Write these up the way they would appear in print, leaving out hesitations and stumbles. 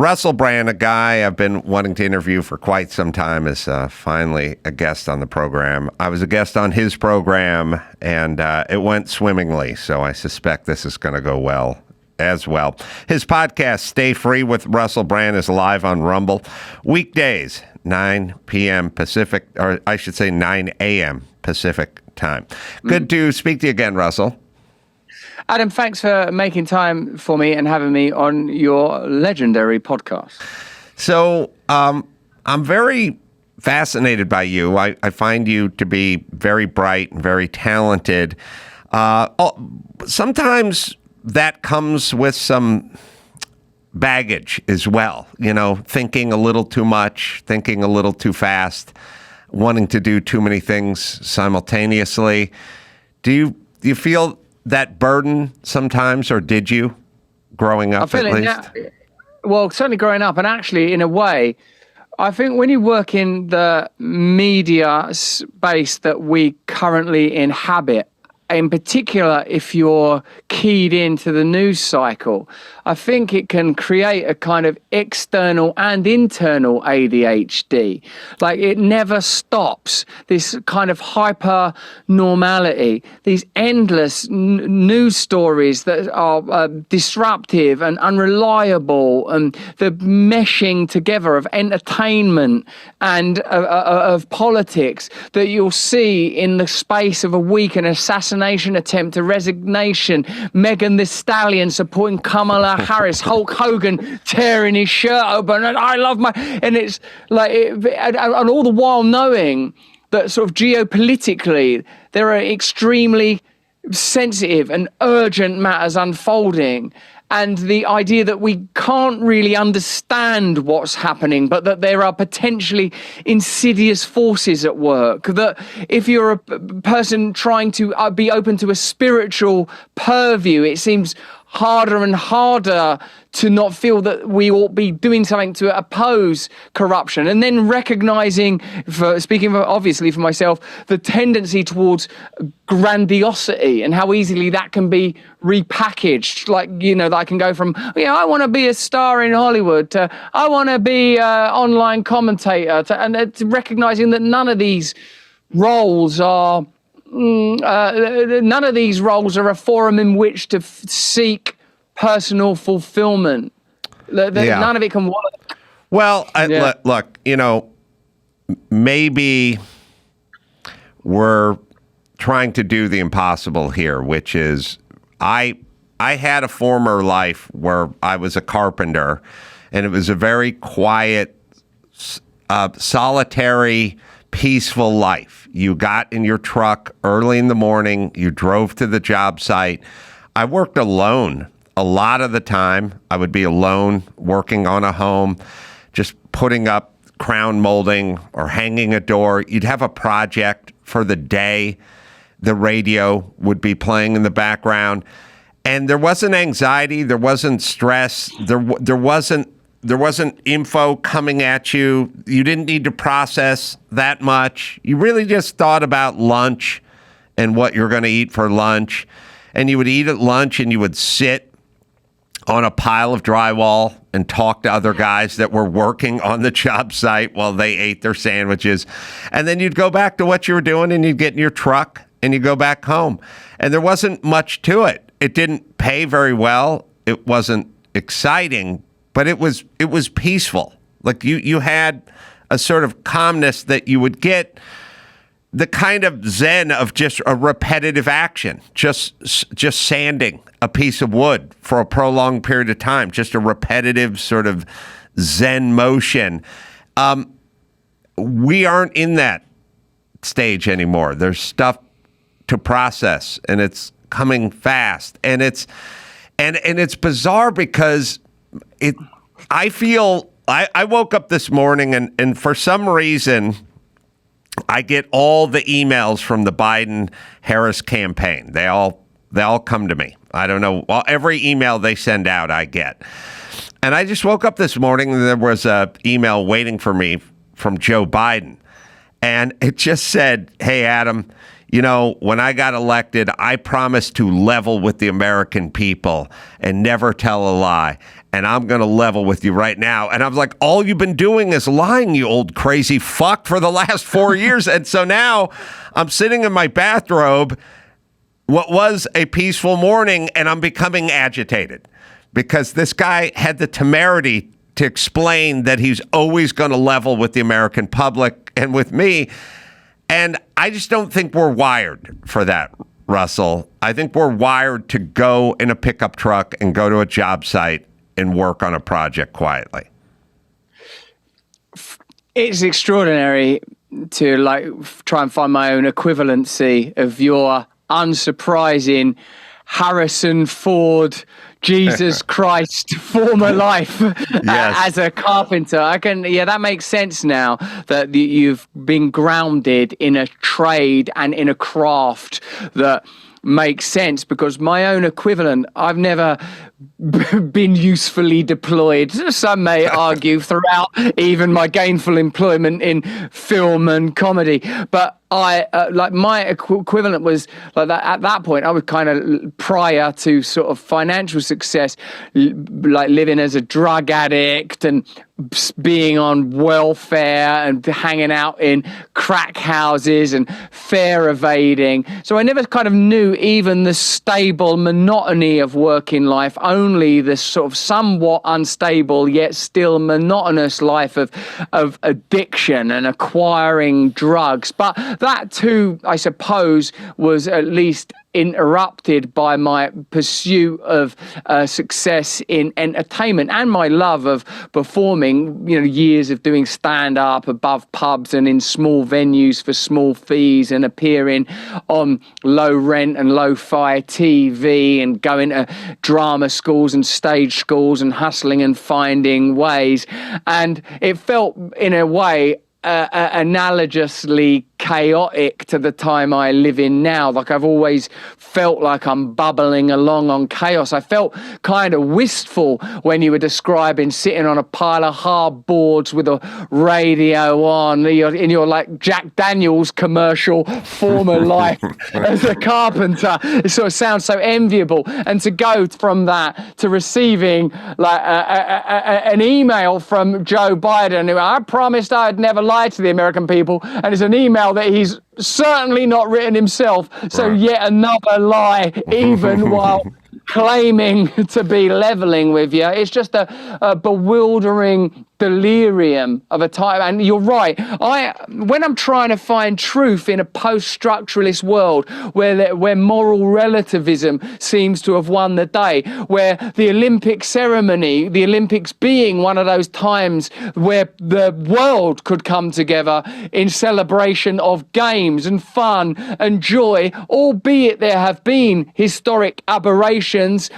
Russell Brand, a guy I've been wanting to interview for quite some time, is finally a guest on the program. I was a guest on his program, and it went swimmingly, so I suspect this is going to go well as well. His podcast, Stay Free with Russell Brand, is live on Rumble weekdays, 9 p.m. Pacific, or I should say 9 a.m. Pacific time. Good to speak to you again, Russell. Adam, thanks for making time for me and having me on your legendary podcast. So I'm very fascinated by you. I find you to be very bright and very talented. Sometimes that comes with some baggage as well, thinking a little too much, thinking a little too fast, wanting to do too many things simultaneously. Do you feel that burden sometimes, or did you, growing up at least? Well, certainly growing up, and actually, in a way, I think when you work in the media space that we currently inhabit, in particular, if you're keyed into the news cycle, I think it can create a kind of external and internal ADHD. Like, it never stops. This kind of hyper normality, these endless news stories that are disruptive and unreliable, and the meshing together of entertainment and of politics that you'll see in the space of a week, an assassination attempt, a resignation, Megan Thee Stallion supporting Kamala Harris, Hulk Hogan tearing his shirt open, and I love and it's like, and all the while knowing that sort of geopolitically there are extremely sensitive and urgent matters unfolding. And the idea that we can't really understand what's happening, but that there are potentially insidious forces at work. That if you're a person trying to be open to a spiritual purview, it seems harder and harder to not feel that we ought be doing something to oppose corruption. And then recognizing, speaking obviously for myself, the tendency towards grandiosity and how easily that can be repackaged. Like, that I can go from, I want to be a star in Hollywood to I want to be an online commentator, and recognizing that none of these roles are a forum in which to seek personal fulfillment. None of it can work. Well, look, maybe we're trying to do the impossible here, which is I had a former life where I was a carpenter, and it was a very quiet, solitary, peaceful life. You got in your truck early in the morning, you drove to the job site. I worked alone a lot of the time. I would be alone working on a home, just putting up crown molding or hanging a door. You'd have a project for the day. The radio would be playing in the background. And there wasn't anxiety, there wasn't stress, there wasn't info coming at you. You didn't need to process that much. You really just thought about lunch and what you're going to eat for lunch. And you would eat at lunch and you would sit on a pile of drywall and talk to other guys that were working on the job site while they ate their sandwiches. And then you'd go back to what you were doing, and you'd get in your truck and you go back home. And there wasn't much to it. It didn't pay very well. It wasn't exciting, but it was peaceful. Like you had a sort of calmness that you would get, the kind of zen of just a repetitive action, just sanding a piece of wood for a prolonged period of time, just a repetitive sort of zen motion. We aren't in that stage anymore. There's stuff to process, and it's coming fast, and it's bizarre because I woke up this morning and for some reason I get all the emails from the Biden-Harris campaign. They all come to me. I don't know. Well, every email they send out, I get. And I just woke up this morning and there was an email waiting for me from Joe Biden. And it just said, "Hey, Adam, when I got elected, I promised to level with the American people and never tell a lie. and I'm going to level with you right now. And I was like, all you've been doing is lying, you old crazy fuck, for the last 4 years. And so now I'm sitting in my bathrobe, what was a peaceful morning, and I'm becoming agitated because this guy had the temerity to explain that he's always going to level with the American public and with me. And I just don't think we're wired for that, Russell. I think we're wired to go in a pickup truck and go to a job site and work on a project quietly. It's extraordinary to try and find my own equivalency of your unsurprising Harrison Ford, Jesus Christ, former life as a carpenter. That makes sense now that you've been grounded in a trade and in a craft that makes sense, because my own equivalent, I've never been usefully deployed, some may argue, throughout even my gainful employment in film and comedy. But I my equivalent was like that at that point. I was kind of, prior to sort of financial success, like living as a drug addict and being on welfare and hanging out in crack houses and fare evading. So I never kind of knew even the stable monotony of working life, only this sort of somewhat unstable yet still monotonous life of addiction and acquiring drugs. But that too, I suppose, was at least interrupted by my pursuit of success in entertainment and my love of performing, years of doing stand-up above pubs and in small venues for small fees and appearing on low rent and low-fi TV and going to drama schools and stage schools and hustling and finding ways. And it felt, in a way, analogously chaotic to the time I live in now. Like, I've always felt like I'm bubbling along on chaos. I felt kind of wistful when you were describing sitting on a pile of hard boards with a radio on in your like Jack Daniels commercial former life as a carpenter. It sort of sounds so enviable. And to go from that to receiving like an email from Joe Biden, who I promised I'd never lie to the American people, and it's an email that he's certainly not written himself. So yet another lie, even while claiming to be leveling with you. It's just a bewildering delirium of a time. And you're right. When I'm trying to find truth in a post-structuralist world where moral relativism seems to have won the day, where the Olympic ceremony, the Olympics being one of those times where the world could come together in celebration of games and fun and joy, albeit there have been historic aberrations,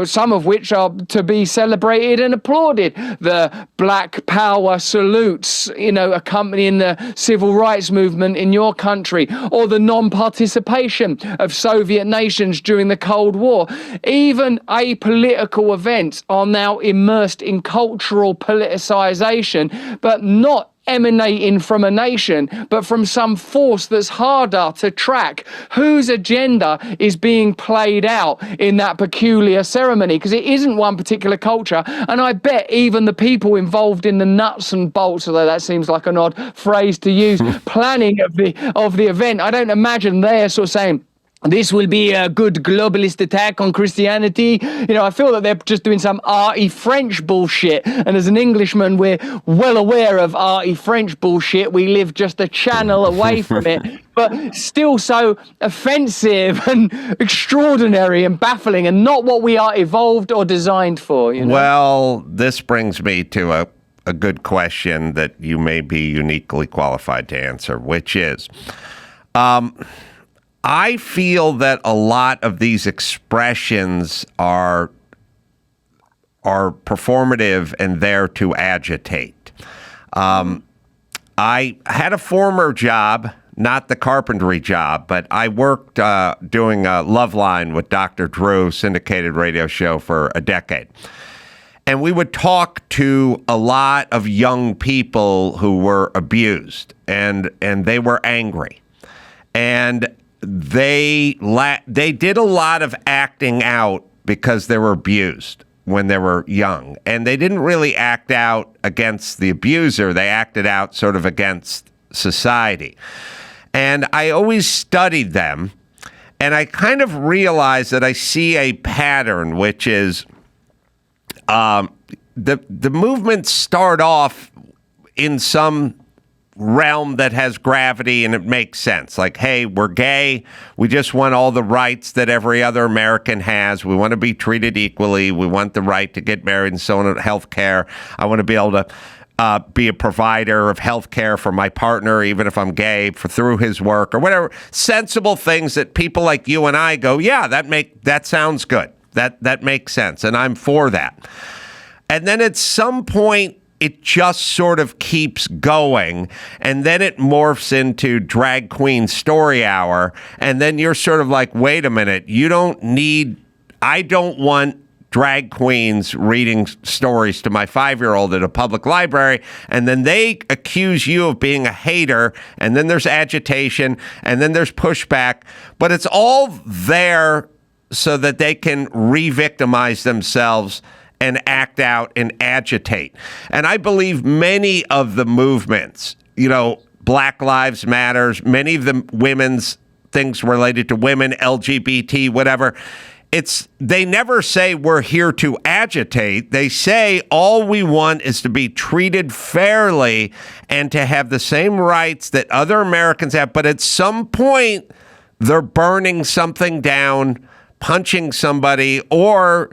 some of which are to be celebrated and applauded. The Black Power salutes, accompanying the civil rights movement in your country, or the non-participation of Soviet nations during the Cold War. Even apolitical events are now immersed in cultural politicization, but not emanating from a nation, but from some force that's harder to track. Whose agenda is being played out in that peculiar ceremony? Because it isn't one particular culture, and I bet even the people involved in the nuts and bolts, although that seems like an odd phrase to use, planning of the event, I don't imagine they're sort of saying, this will be a good globalist attack on Christianity. I feel that they're just doing some arty French bullshit. And as an Englishman, we're well aware of arty French bullshit. We live just a channel away from it. But still so offensive and extraordinary and baffling, and not what we are evolved or designed for. Well, this brings me to a good question that you may be uniquely qualified to answer, which is, I feel that a lot of these expressions are performative and there to agitate. I had a former job, not the carpentry job, but I worked doing a Love Line with Dr. Drew, syndicated radio show, for a decade. And we would talk to a lot of young people who were abused, and they were angry. And they did a lot of acting out because they were abused. when they were young. And they didn't really act out against the abuser. They acted out sort of against society. And I always studied them. And I kind of realized that I see a pattern, which is the movements start off in some realm that has gravity and it makes sense. Like, hey, we're gay. We just want all the rights that every other American has. We want to be treated equally. We want the right to get married and so on, health care. I want to be able to be a provider of health care for my partner, even if I'm gay, through his work or whatever. Sensible things that people like you and I go, yeah, that sounds good. That makes sense. And I'm for that. And then at some point, it just sort of keeps going, and then it morphs into drag queen story hour, and then you're sort of like, wait a minute, I don't want drag queens reading stories to my 5-year-old at a public library, and then they accuse you of being a hater, and then there's agitation, and then there's pushback, but it's all there so that they can re-victimize themselves and act out and agitate. And I believe many of the movements, Black Lives Matters, many of the women's things related to women, LGBT, whatever, they never say we're here to agitate. They say all we want is to be treated fairly and to have the same rights that other Americans have. But at some point, they're burning something down, punching somebody, or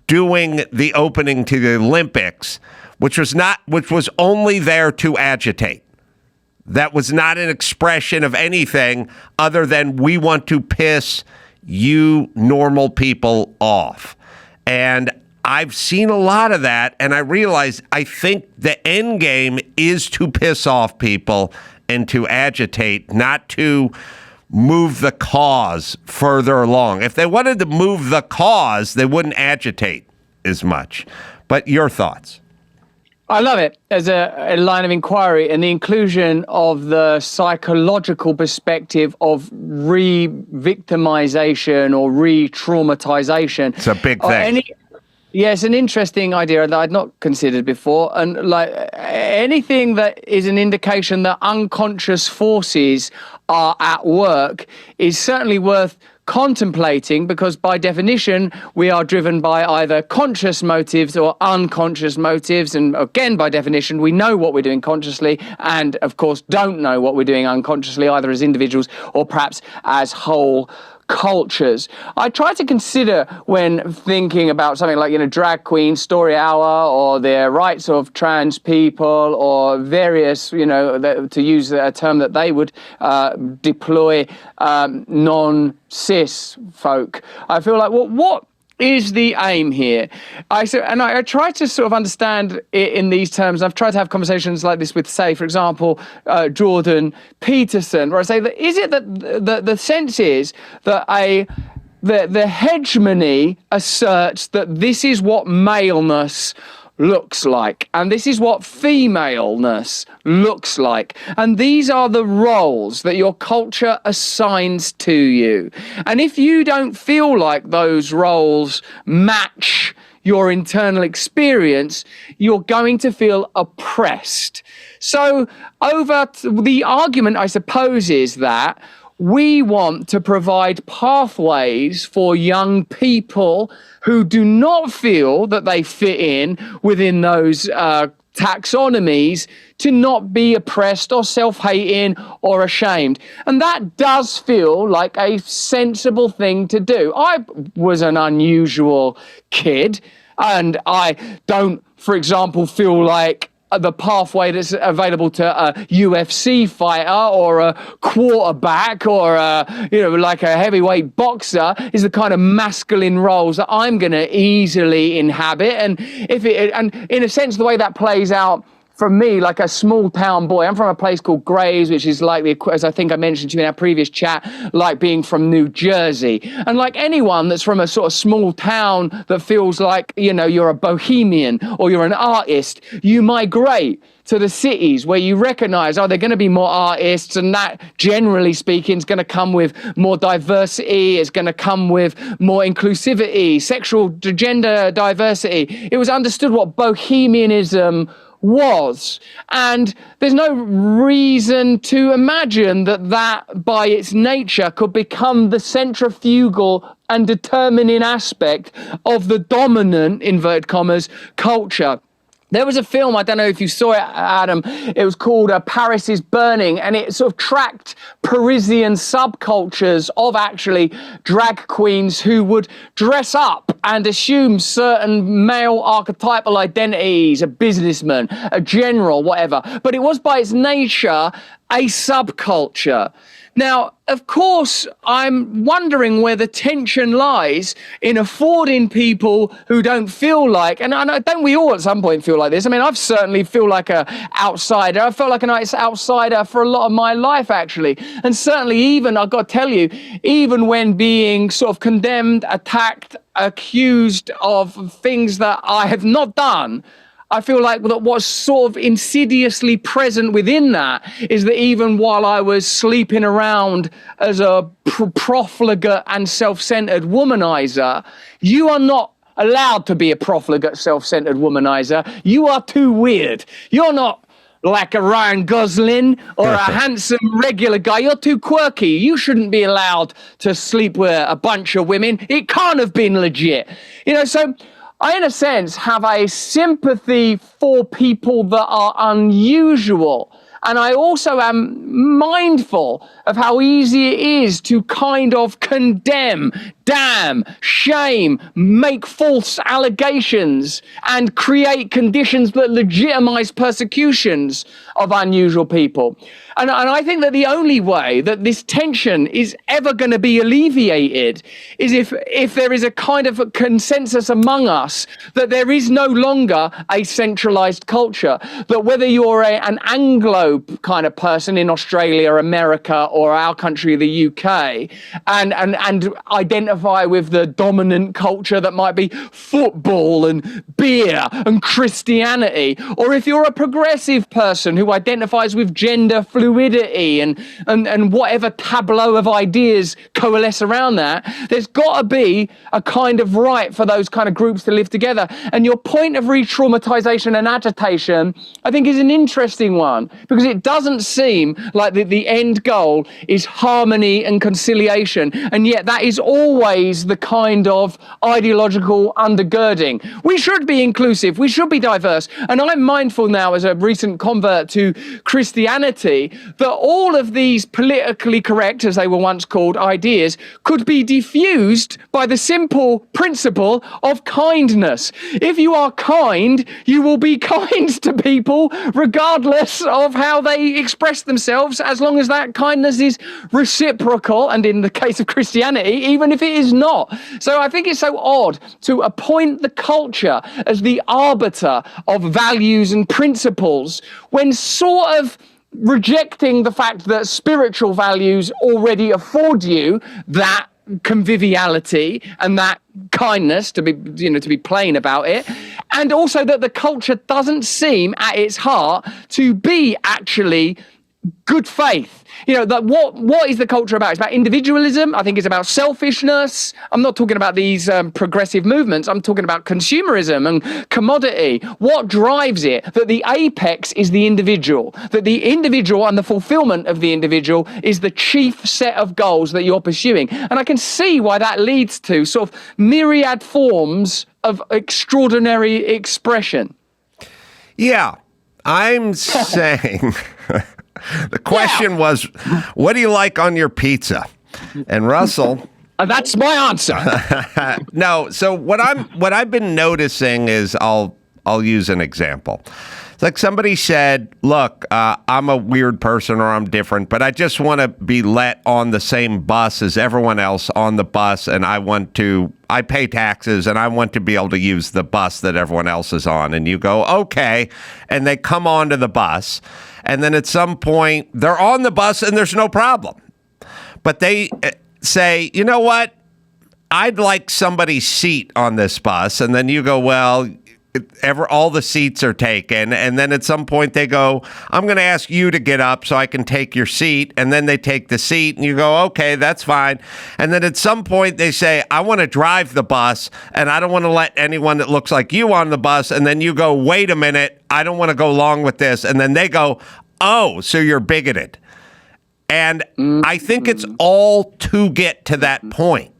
doing the opening to the Olympics, which was only there to agitate. That was not an expression of anything other than we want to piss you normal people off. And I've seen a lot of that, and I realize I think the end game is to piss off people and to agitate, not to move the cause further along. If they wanted to move the cause, they wouldn't agitate as much. But your thoughts? I love it as a line of inquiry, and the inclusion of the psychological perspective of re-victimization or re-traumatization. It's a big thing. Yeah, it's an interesting idea that I'd not considered before. And like anything that is an indication that unconscious forces are at work is certainly worth contemplating, because by definition, we are driven by either conscious motives or unconscious motives. And again, by definition, we know what we're doing consciously and, of course, don't know what we're doing unconsciously, either as individuals or perhaps as whole cultures. I try to consider when thinking about something like, drag queen story hour or the rights of trans people or various, to use a term that they would deploy, non-cis folk. I feel like, what is the aim here? I try to sort of understand it in these terms. I've tried to have conversations like this with, say, for example, Jordan Peterson, where I say that is it that the sense is that the hegemony asserts that this is what maleness looks like, and this is what femaleness looks like, and these are the roles that your culture assigns to you, and if you don't feel like those roles match your internal experience, you're going to feel oppressed. So the argument, I suppose, is that we want to provide pathways for young people who do not feel that they fit in within those taxonomies to not be oppressed or self-hating or ashamed. And that does feel like a sensible thing to do. I was an unusual kid, and I don't, for example, feel like the pathway that's available to a UFC fighter or a quarterback or like a heavyweight boxer is the kind of masculine roles that I'm going to easily inhabit. And and in a sense, the way that plays out from me, like a small town boy. I'm from a place called Grays, which is like, as I think I mentioned to you in our previous chat, like being from New Jersey. And like anyone that's from a sort of small town that feels like, you're a bohemian or you're an artist, you migrate to the cities where you recognize, they're going to be more artists, and that, generally speaking, is going to come with more diversity, it's going to come with more inclusivity, sexual, gender diversity. It was understood what bohemianism was, and there's no reason to imagine that by its nature could become the centrifugal and determining aspect of the dominant, inverted commas, culture. There was a film, I don't know if you saw it, Adam, it was called Paris is Burning, and it sort of tracked Parisian subcultures of actually drag queens who would dress up and assume certain male archetypal identities, a businessman, a general, whatever. But it was by its nature a subculture. Now, of course, I'm wondering where the tension lies in affording people who don't feel like, and don't we all at some point feel like this? I mean, I've certainly feel like an outsider. I felt like an outsider for a lot of my life, actually. And certainly even, I've got to tell you, even when being sort of condemned, attacked, accused of things that I have not done, I feel like that what's sort of insidiously present within that is that even while I was sleeping around as a profligate and self-centered womanizer, you are not allowed to be a profligate, self-centered womanizer. You are too weird. You're not like a Ryan Gosling or a handsome regular guy. You're too quirky. You shouldn't be allowed to sleep with a bunch of women. It can't have been legit. So I, in a sense, have a sympathy for people that are unusual. And I also am mindful of how easy it is to kind of condemn, damn, shame, make false allegations, and create conditions that legitimize persecutions of unusual people. And I think that the only way that this tension is ever going to be alleviated is if there is a kind of a consensus among us that there is no longer a centralized culture, that whether you're an Anglo kind of person in Australia, America, or our country, the UK, and identify with the dominant culture that might be football and beer and Christianity, or if you're a progressive person who identifies with gender fluidity and whatever tableau of ideas coalesce around that, there's got to be a kind of right for those kind of groups to live together. And your point of re-traumatization and agitation, I think, is an interesting one, because it doesn't seem like the end goal is harmony and conciliation, and yet that is always the kind of ideological undergirding. We should be inclusive, we should be diverse, and I'm mindful now, as a recent convert to Christianity, that all of these politically correct, as they were once called, ideas could be diffused by the simple principle of kindness. If you are kind, you will be kind to people regardless of how they express themselves, as long as that kindness is reciprocal, and in the case of Christianity, even if it is not. So I think it's so odd to appoint the culture as the arbiter of values and principles when sort of rejecting the fact that spiritual values already afford you that conviviality and that kindness, to be plain about it, and also that the culture doesn't seem at its heart to be actually good faith. That what is the culture about? It's about individualism. I think it's about selfishness. I'm not talking about these progressive movements. I'm talking about consumerism and commodity. What drives it? That the apex is the individual. That the individual and the fulfillment of the individual is the chief set of goals that you're pursuing. And I can see why that leads to sort of myriad forms of extraordinary expression. Yeah, I'm saying... The question was, what do you like on your pizza? And Russell... That's my answer. No, so what I've been noticing is, I'll use an example. Like somebody said, look, I'm a weird person or I'm different, but I just want to be let on the same bus as everyone else on the bus. And I pay taxes and I want to be able to use the bus that everyone else is on. And you go, okay. And they come onto the bus. And then at some point they're on the bus and there's no problem. But they say, you know what? I'd like somebody's seat on this bus. And then you go, well, all the seats are taken, and then at some point they go, I'm going to ask you to get up so I can take your seat, and then they take the seat, and you go, okay, that's fine. And then at some point they say, I want to drive the bus, and I don't want to let anyone that looks like you on the bus, and then you go, wait a minute, I don't want to go along with this, and then they go, oh, so you're bigoted. And I think it's all to get to that point,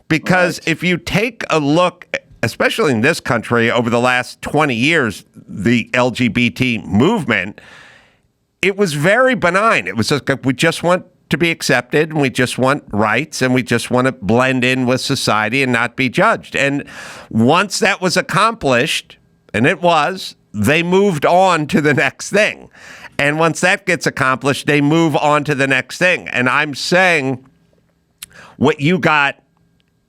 because if you take a look, especially in this country, over the last 20 years, the LGBT movement, it was very benign. It was just like, we just want to be accepted, and we just want rights, and we just want to blend in with society and not be judged. And once that was accomplished, and it was, they moved on to the next thing. And once that gets accomplished, they move on to the next thing. And I'm saying what you got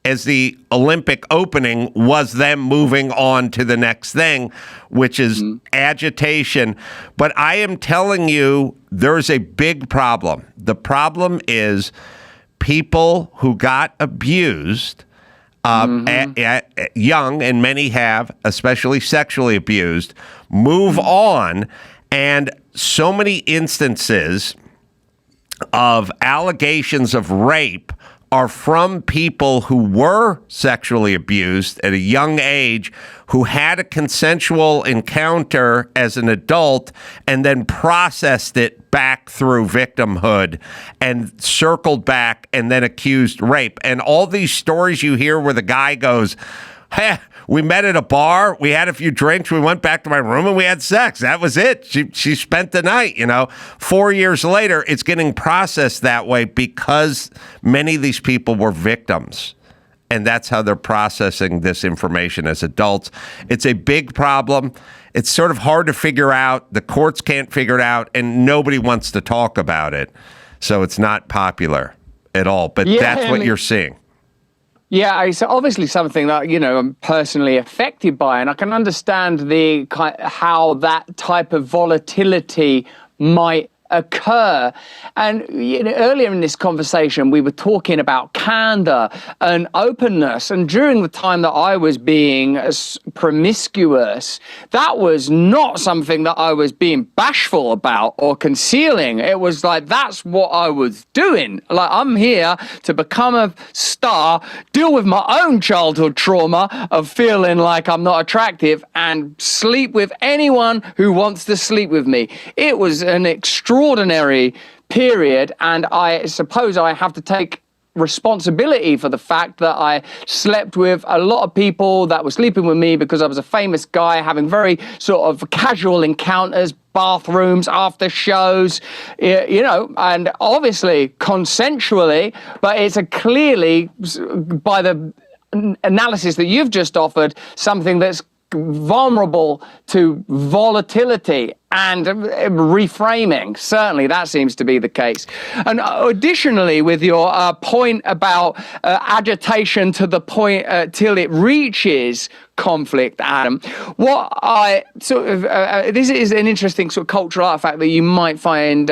as the Olympic opening was them moving on to the next thing, which is agitation. But I am telling you, there's a big problem. The problem is people who got abused at young, and many have, especially sexually abused, move on. And so many instances of allegations of rape are from people who were sexually abused at a young age, who had a consensual encounter as an adult and then processed it back through victimhood and circled back and then accused rape. And all these stories you hear where the guy goes, hey, we met at a bar, we had a few drinks, we went back to my room and we had sex. That was it. She spent the night, 4 years later, it's getting processed that way because many of these people were victims. And that's how they're processing this information as adults. It's a big problem. It's sort of hard to figure out. The courts can't figure it out, and nobody wants to talk about it. So it's not popular at all. But that's what you're seeing. Yeah, it's obviously something that, I'm personally affected by, and I can understand how that type of volatility might occur. And earlier in this conversation, we were talking about candor and openness. And during the time that I was being promiscuous, that was not something that I was being bashful about or concealing. It was like, that's what I was doing. Like, I'm here to become a star, deal with my own childhood trauma of feeling like I'm not attractive, and sleep with anyone who wants to sleep with me. It was an extraordinary period, and I suppose I have to take responsibility for the fact that I slept with a lot of people that were sleeping with me because I was a famous guy, having very sort of casual encounters, bathrooms, after shows, and obviously consensually, but it's clearly, by the analysis that you've just offered, something that's vulnerable to volatility and reframing. Certainly that seems to be the case. And additionally, with your point about agitation to the point till it reaches conflict, Adam, what I sort of this is an interesting sort of cultural artifact that you might find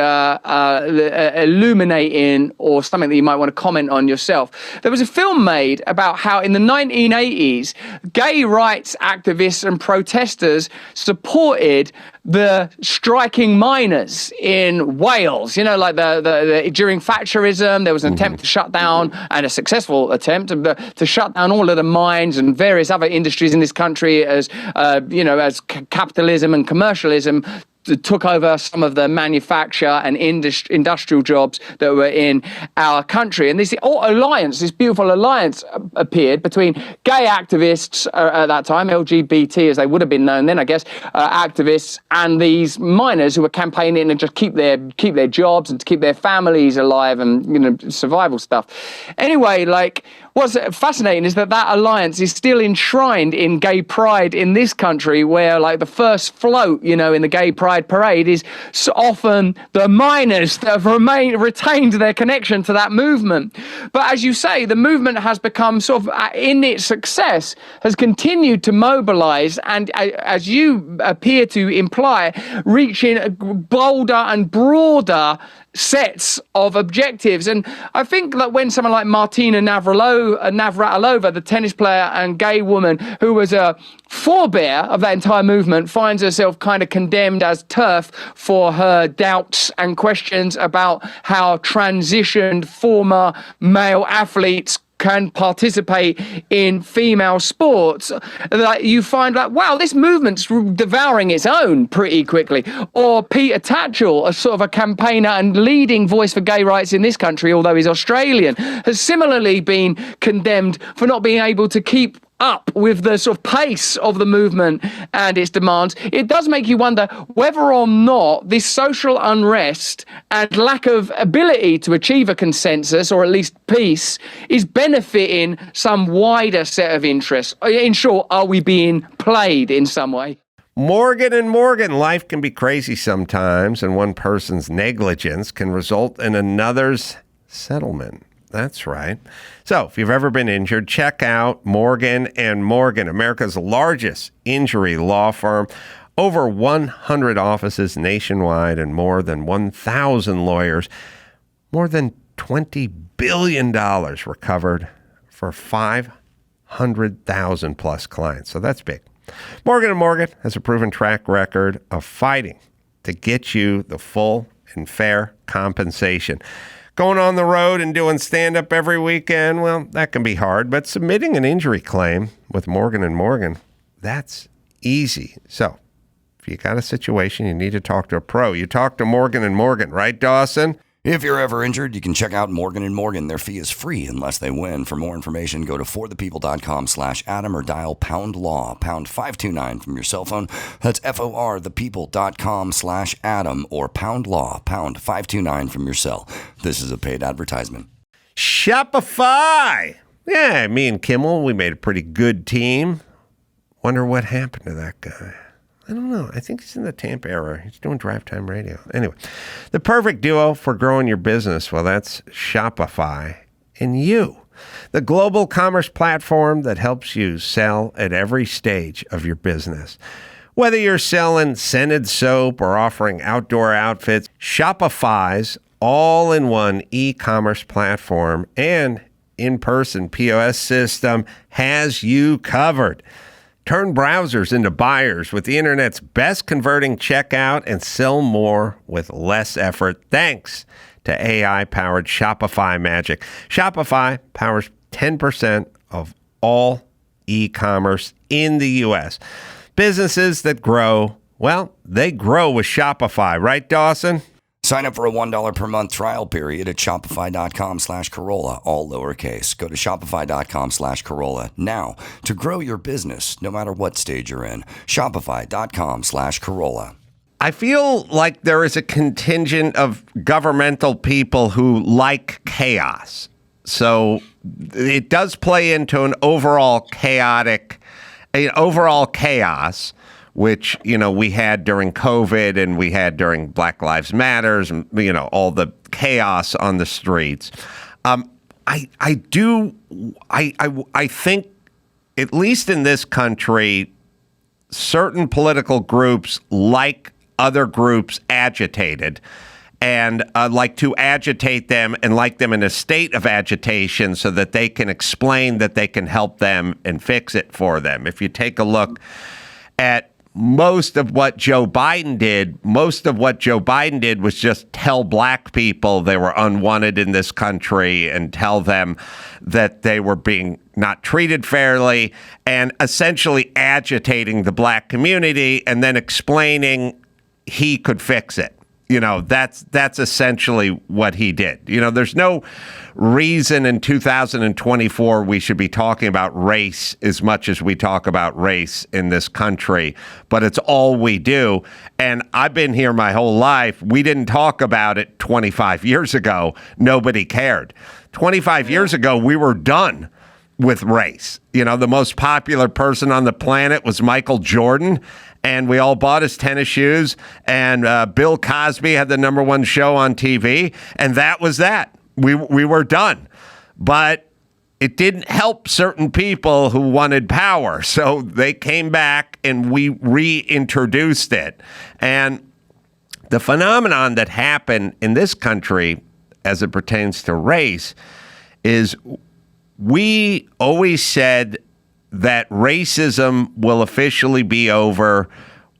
illuminating, or something that you might want to comment on yourself. There was a film made about how in the 1980s, gay rights activists and protesters supported the striking miners in Wales. Like the during Thatcherism, there was an attempt to shut down, and a successful attempt to shut down all of the mines and various other industries in this country as capitalism and commercialism took over some of the manufacture and industrial jobs that were in our country. And this alliance, this beautiful alliance appeared between gay activists at that time, LGBT as they would have been known then, I guess, activists, and these miners who were campaigning to just keep their jobs and to keep their families alive and, survival stuff. Anyway, what's fascinating is that alliance is still enshrined in gay pride in this country, where the first float, in the gay pride parade is so often the miners that have retained their connection to that movement. But as you say, the movement has become sort of, in its success, has continued to mobilize and, as you appear to imply, reaching bolder and broader sets of objectives. And I think that when someone like Martina Navratilova, the tennis player and gay woman who was a forebear of that entire movement, finds herself kind of condemned as turf for her doubts and questions about how transitioned former male athletes can participate in female sports, that you find wow, this movement's devouring its own pretty quickly. Or Peter Tatchell, a sort of a campaigner and leading voice for gay rights in this country, although he's Australian, has similarly been condemned for not being able to keep up with the sort of pace of the movement and its demands. It does make you wonder whether or not this social unrest and lack of ability to achieve a consensus, or at least peace, is benefiting some wider set of interests. In short, are we being played in some way? Morgan and Morgan, life can be crazy sometimes, and one person's negligence can result in another's settlement. That's right. So if you've ever been injured, check out Morgan and Morgan, America's largest injury law firm. Over 100 offices nationwide and more than 1,000 lawyers. More than $20 billion recovered for 500,000 plus clients. So that's big. Morgan & Morgan has a proven track record of fighting to get you the full and fair compensation. Going on the road and doing stand-up every weekend, well, that can be hard, but submitting an injury claim with Morgan & Morgan, that's easy. So if you got a situation, you need to talk to a pro. You talk to Morgan & Morgan, right, Dawson? If you're ever injured, you can check out Morgan & Morgan. Their fee is free unless they win. For more information, go to forthepeople.com/Adam or dial #law, #529 from your cell phone. That's forthepeople.com/Adam or #law, #529 from your cell. This is a paid advertisement. Shopify! Yeah, me and Kimmel, we made a pretty good team. Wonder what happened to that guy. I don't know. I think he's in the Tampa area. He's doing drive time radio. Anyway, the perfect duo for growing your business, well, that's Shopify and you. The global commerce platform that helps you sell at every stage of your business. Whether you're selling scented soap or offering outdoor outfits, Shopify's all-in-one e-commerce platform and in-person POS system has you covered. Turn browsers into buyers with the internet's best converting checkout and sell more with less effort thanks to AI-powered Shopify magic. Shopify powers 10% of all e-commerce in the U.S. Businesses that grow, well, they grow with Shopify. Right, Dawson? Sign up for a $1 per month trial period at shopify.com/Carolla, all lowercase. Go to shopify.com/Carolla now to grow your business, no matter what stage you're in. Shopify.com/Carolla. I feel like there is a contingent of governmental people who like chaos. So it does play into an overall chaos, which, we had during COVID and we had during Black Lives Matters and, all the chaos on the streets. I think, at least in this country, certain political groups like other groups agitated and like to agitate them and like them in a state of agitation so that they can explain that they can help them and fix it for them. If you take a look at most of what Joe Biden did was just tell black people they were unwanted in this country and tell them that they were being not treated fairly and essentially agitating the black community and then explaining he could fix it. You know, that's essentially what he did. You know, there's no reason in 2024 we should be talking about race as much as we talk about race in this country, but it's all we do. And I've been here my whole life. We didn't talk about it 25 years ago. Nobody cared. 25 years ago, we were done with race. You know, the most popular person on the planet was Michael Jordan, and we all bought his tennis shoes, and Bill Cosby had the #1 show on TV, and that was that. We were done. But it didn't help certain people who wanted power, so they came back and we reintroduced it. And the phenomenon that happened in this country as it pertains to race is we always said that racism will officially be over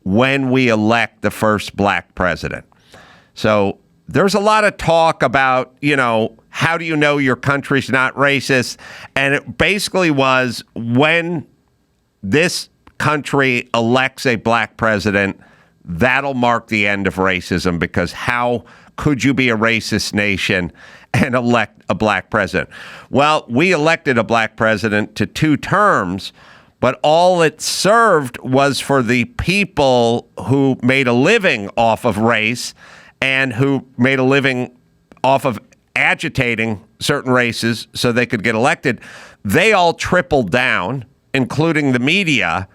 when we elect the first black president. So there's a lot of talk about, you know, how do you know your country's not racist? And it basically was when this country elects a black president, that'll mark the end of racism, because how could you be a racist nation and elect a black president? Well, we elected a black president to 2 terms, but all it served was for the people who made a living off of race and who made a living off of agitating certain races so they could get elected. They all tripled down, including the media,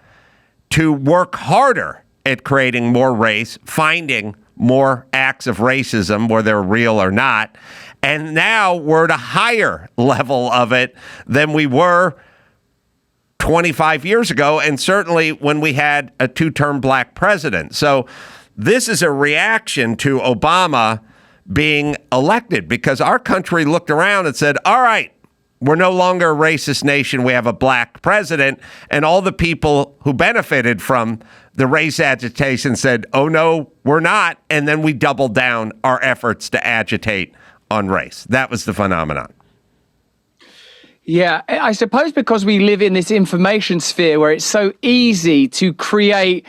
to work harder at creating more race, finding more acts of racism, whether they're real or not. And now we're at a higher level of it than we were 25 years ago, and certainly when we had a 2-term black president. So this is a reaction to Obama being elected, because our country looked around and said, all right, we're no longer a racist nation. We have a black president. And all the people who benefited from the race agitation said, oh, no, we're not. And then we doubled down our efforts to agitate on race. That was the phenomenon. Yeah, I suppose because we live in this information sphere where it's so easy to create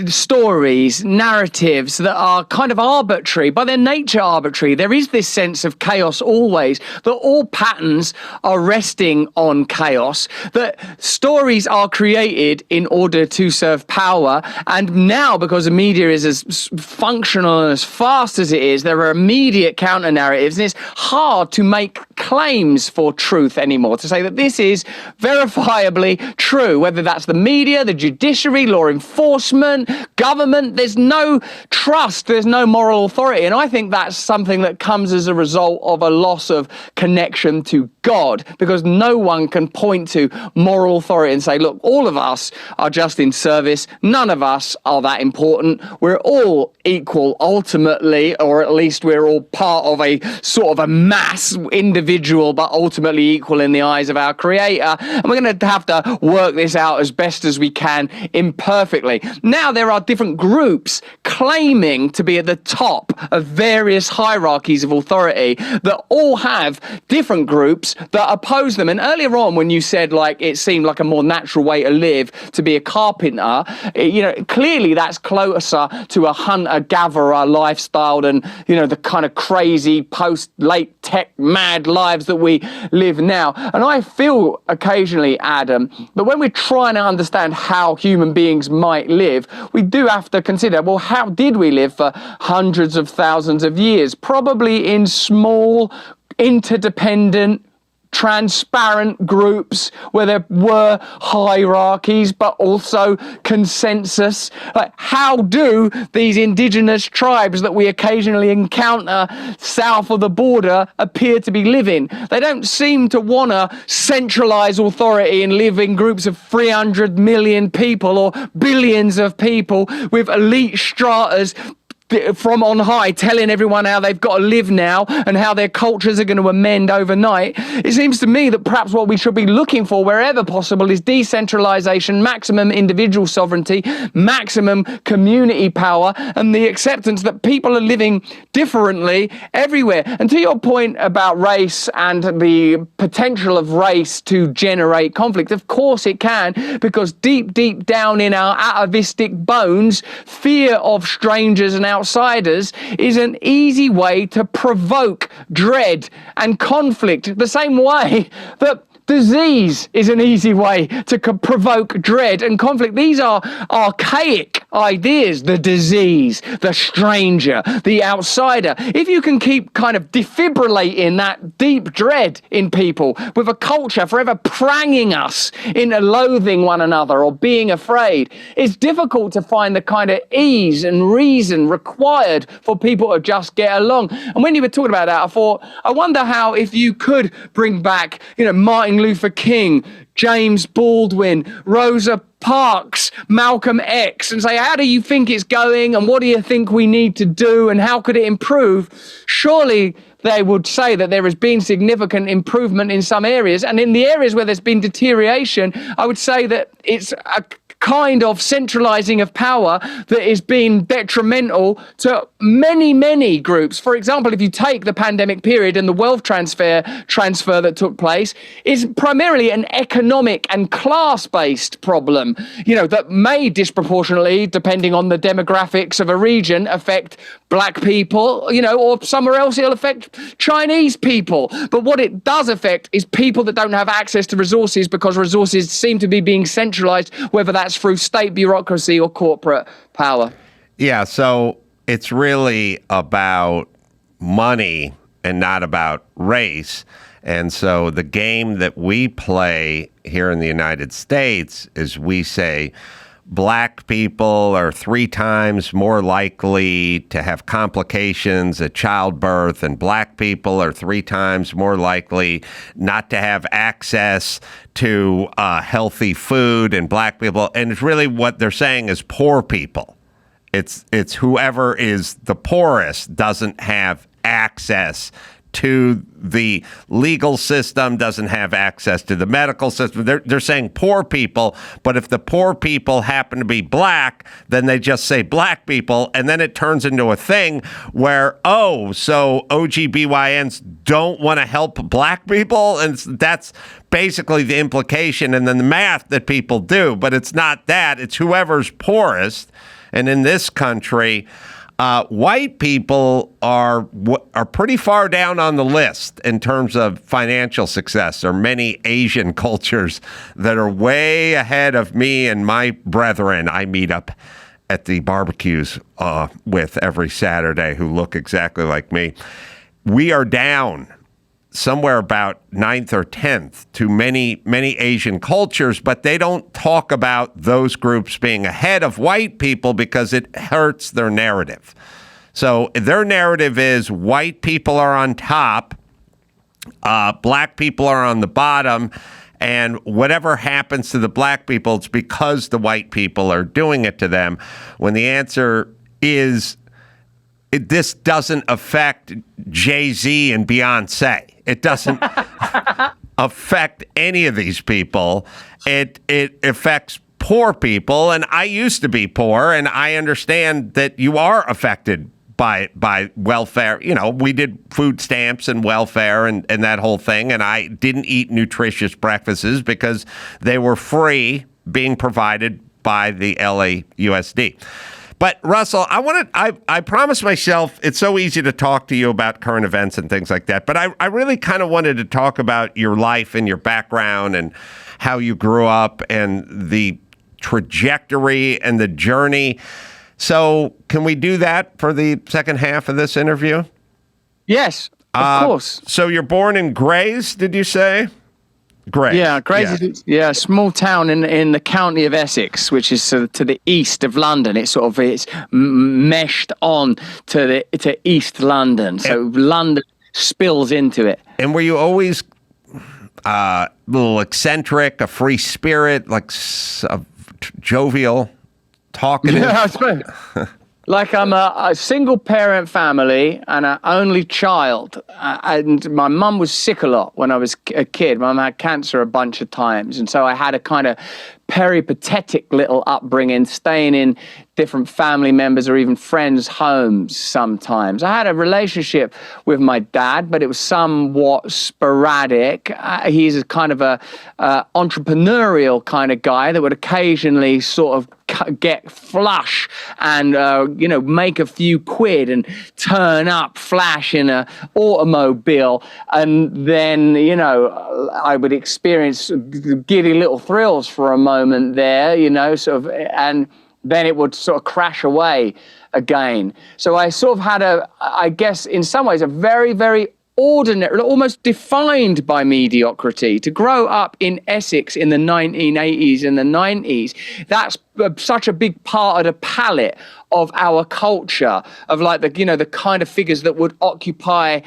stories, narratives that are kind of arbitrary, by their nature arbitrary. There is this sense of chaos always, that all patterns are resting on chaos, that stories are created in order to serve power. And now, because the media is as functional and as fast as it is, there are immediate counter narratives, and it's hard to make claims for truth anymore, to say that this is verifiably true, whether that's the media, the judiciary, law enforcement, government. There's no trust, there's no moral authority. And I think that's something that comes as a result of a loss of connection to God, because no one can point to moral authority and say, look, all of us are just in service. None of us are that important. We're all equal ultimately, or at least we're all part of a sort of a mass individual, but ultimately equal in the eyes of our Creator. And we're going to have to work this out as best as we can imperfectly. Now there are different groups claiming to be at the top of various hierarchies of authority that all have different groups that oppose them. And earlier on, when you said like it seemed like a more natural way to live to be a carpenter, you know, clearly that's closer to a hunter-gatherer lifestyle than, you know, the kind of crazy post-late tech mad lives that we live now. And I feel occasionally, Adam, that when we're trying to understand how human beings might live, we do have to consider, well, how did we live for hundreds of thousands of years? Probably in small, interdependent, transparent groups where there were hierarchies but also consensus. Like, how do these indigenous tribes that we occasionally encounter south of the border appear to be living? They don't seem to want to centralize authority and live in groups of 300 million people or billions of people with elite stratas from on high telling everyone how they've got to live now and how their cultures are going to amend overnight. It seems to me that perhaps what we should be looking for wherever possible is decentralization, maximum individual sovereignty, maximum community power, and the acceptance that people are living differently everywhere. And to your point about race and the potential of race to generate conflict, of course it can, because deep down in our atavistic bones, fear of strangers and outsiders is an easy way to provoke dread and conflict, the same way that disease is an easy way to provoke dread and conflict. These are archaic ideas: the disease, the stranger, the outsider. If you can keep kind of defibrillating that deep dread in people with a culture forever pranging us into loathing one another or being afraid, it's difficult to find the kind of ease and reason required for people to just get along. And when you were talking about that, I thought, I wonder how, if you could bring back, Martin Luther King, James Baldwin, Rosa Parks, Malcolm X, and say, how do you think it's going and what do you think we need to do and how could it improve? Surely they would say that there has been significant improvement in some areas, and in the areas where there's been deterioration, I would say that it's a kind of centralizing of power that has been detrimental to many groups. For example, if you take the pandemic period and the wealth transfer that took place, is primarily an economic and class-based problem, that may disproportionately, depending on the demographics of a region, affect black people, or somewhere else it'll affect Chinese people. But what it does affect is people that don't have access to resources, because resources seem to be being centralized, whether that's through state bureaucracy or corporate power. Yeah, so it's really about money and not about race. And so the game that we play here in the United States is we say black people are 3 times more likely to have complications at childbirth, and black people are 3 times more likely not to have access to healthy food, and black people, and it's really what they're saying is poor people. It's whoever is the poorest doesn't have access to the legal system, doesn't have access to the medical system. They're saying poor people, but if the poor people happen to be black, then they just say black people, and then it turns into a thing where, so OGBYNs don't want to help black people, and that's basically the implication and then the math that people do, but it's not that. It's whoever's poorest, and in this country, white people are pretty far down on the list in terms of financial success. There are many Asian cultures that are way ahead of me and my brethren I meet up at the barbecues with every Saturday, who look exactly like me. We are down somewhere about 9th or 10th to many Asian cultures, but they don't talk about those groups being ahead of white people because it hurts their narrative. So their narrative is white people are on top, black people are on the bottom, and whatever happens to the black people, it's because the white people are doing it to them, when the answer is this doesn't affect Jay-Z and Beyonce. It doesn't affect any of these people. It affects poor people, and I used to be poor, and I understand that you are affected by welfare. We did food stamps and welfare and that whole thing, and I didn't eat nutritious breakfasts because they were free, being provided by the LAUSD. But Russell, I promised myself, it's so easy to talk to you about current events and things like that, but I really kind of wanted to talk about your life and your background and how you grew up and the trajectory and the journey. So can we do that for the second half of this interview? Yes, of course. So you're born in Grays, did you say? Grays. Yeah, Grays is a small town in the county of Essex, which is to the east of London. It's meshed on to East London, so London spills into it. And were you always a little eccentric, a free spirit, like jovial, talkative? Yeah, I suppose. Like I'm a single parent family and an only child. And my mum was sick a lot when I was a kid. My mum had cancer a bunch of times. And so I had a kind of peripatetic little upbringing, staying in different family members or even friends' homes sometimes. I had a relationship with my dad, but it was somewhat sporadic. He's a kind of a entrepreneurial kind of guy that would occasionally sort of get flush and make a few quid and turn up flash in a automobile, and then I would experience giddy little thrills for a moment there, and then it would sort of crash away again. So I sort of had I guess in some ways a very, very ordinary, almost defined by mediocrity. To grow up in Essex in the 1980s and the 90s, that's such a big part of the palette of our culture, of like the kind of figures that would occupy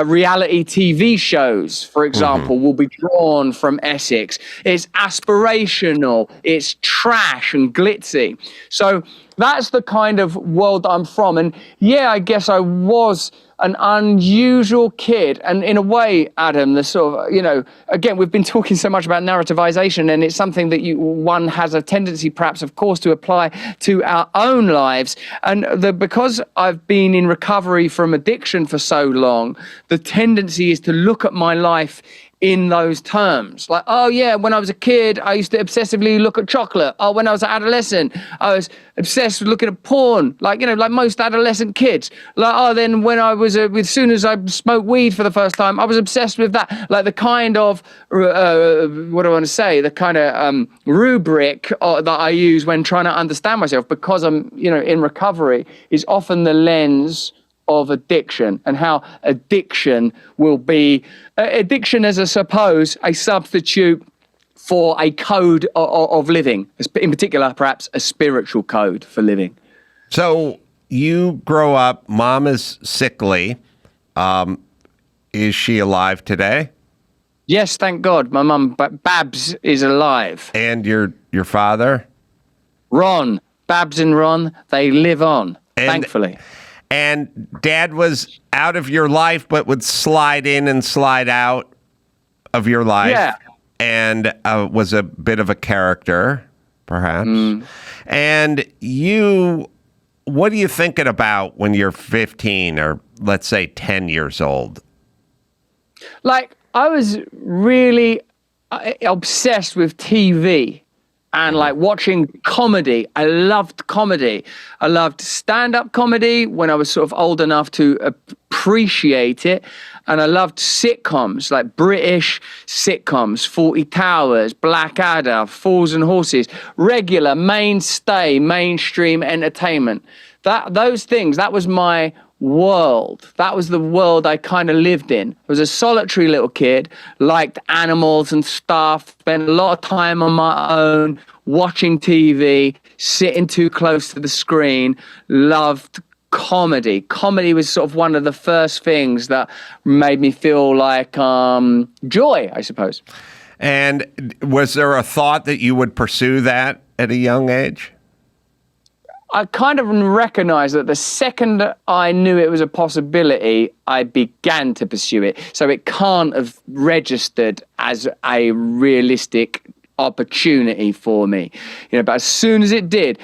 reality TV shows, for example, will be drawn from Essex. It's aspirational, it's trash and glitzy. So that's the kind of world that I'm from. And yeah, I guess I was an unusual kid. And in a way, Adam, the sort of, again, we've been talking so much about narrativization, and it's something that one has a tendency, perhaps, of course, to apply to our own lives. And because I've been in recovery from addiction for so long, the tendency is to look at my life in those terms. Like, oh yeah, when I was a kid, I used to obsessively look at chocolate. Oh, when I was an adolescent, I was obsessed with looking at porn, like most adolescent kids. Like, oh, then when I was, as soon as I smoked weed for the first time, I was obsessed with that. Like the kind of, what do I want to say? The kind of rubric that I use when trying to understand myself, because I'm, in recovery, is often the lens of addiction, and how addiction will be addiction as, I suppose, a substitute for a code of living, in particular, perhaps a spiritual code for living. So you grow up, mom is sickly. Is she alive today? Yes, thank God. My mum, Babs, is alive. And your father? Ron. Babs and Ron, they live on, thankfully. And Dad was out of your life, but would slide in and slide out of your life. Yeah. And was a bit of a character, perhaps. And what are you thinking about when you're 15 or, let's say, 10 years old? Like, I was really obsessed with TV. And like watching comedy. I loved comedy. I loved stand-up comedy when I was sort of old enough to appreciate it. And I loved sitcoms, like British sitcoms, 40 Towers, Blackadder, Fools and Horses, regular, mainstream entertainment. Those things, that was my world. That was the world I kind of lived in. I was a solitary little kid, liked animals and stuff, spent a lot of time on my own, watching TV, sitting too close to the screen, loved comedy. Comedy was sort of one of the first things that made me feel like joy, I suppose. And was there a thought that you would pursue that at a young age? I kind of recognized that the second I knew it was a possibility, I began to pursue it. So it can't have registered as a realistic opportunity for me, but as soon as I did,